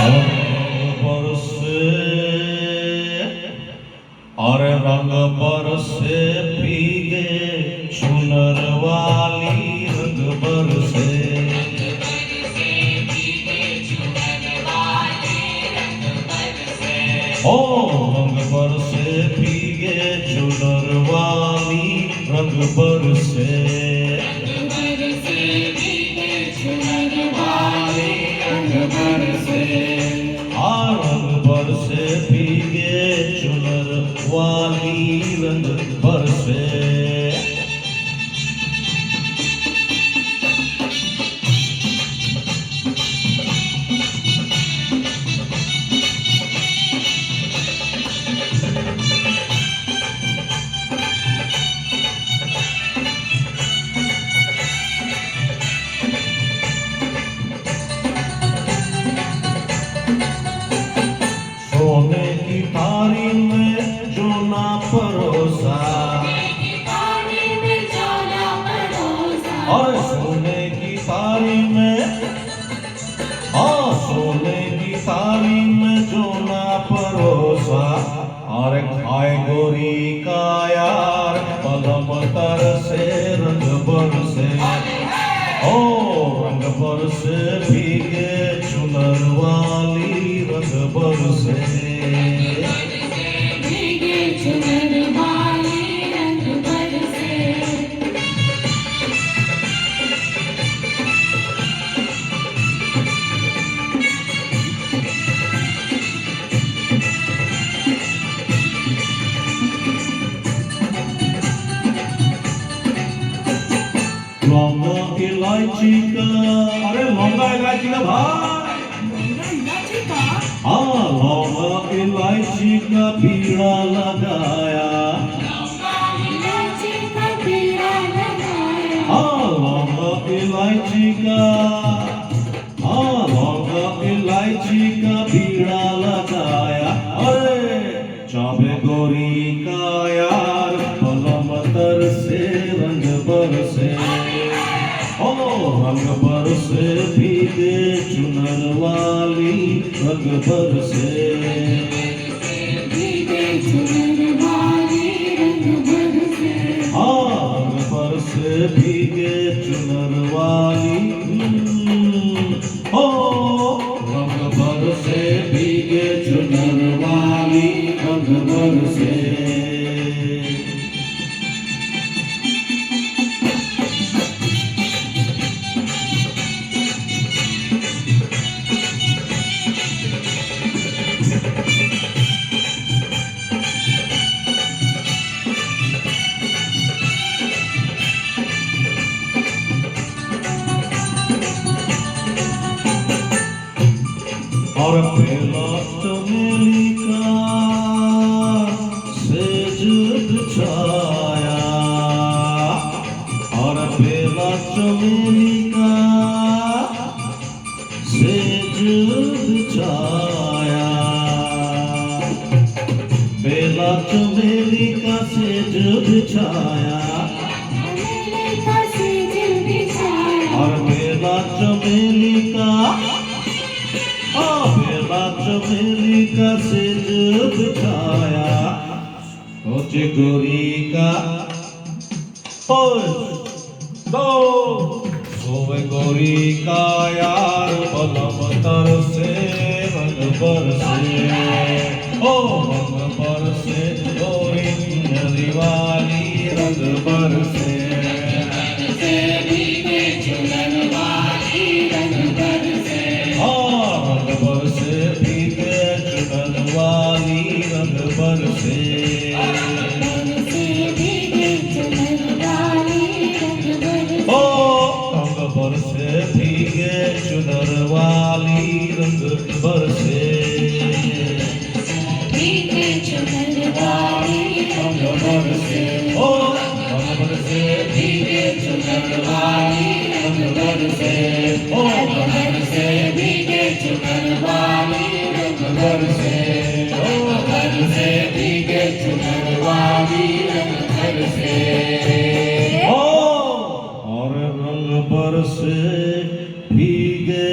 रंग बरसे अरे रंग बरसे भीगे चुनर वाली रंग बरसे ओ रंग बरसे भीगे चुनर वाली रंग बरसे रंग बरसे भीगे चुनर वाली रंग बरसे सोने की थाली में जो ना परोसा और सोने की थाली में सोने की थाली में जो ना परोसा और खाए गोरी का यार पलम तर से रंग बरसे ओ रंग बरसे भीगे चुनर वाली रंग बरसे लौंगा इलायची का अरे लौंगा इलायची का भाई लौंगा इलायची का पीड़ा लगाया लौंगा इलायची का लौंगा इलायची का पीड़ा लगाया अरे चाबे गोरी का यार पलम तर से रंग बरसे रंग बरसे भीगे चुनर वाली रंग बरसे रंग बरसे भीगे चुनर वाली रंग बरसे भीगे चुनर वाली रंग बरसे और पहला चमेली का सेज बिछाया और पहला चमेली का सेज बिछाया पहला चमेली का सेज बिछाया और पहला चमेली का चमेली का सेज बिछाया सोच गोरी का दो सोवे गोरी का यार पलम तर से रंग बरसे रंग बरसे गोरी नदी वाली रंग बरसे रंग बरसे भीगे चुनर वाली रंग बरसे रंग बरसे भीगे चुनर वाली रंग बरसे रंग बरसे रंग बरसे भीगे चुनर वाली रंग बरसे रंग बरसे भीगे चुनर वाली रंग बरसे बरसे भीगे चुनर वाली रंग बरसे और रंग बरसे भीगे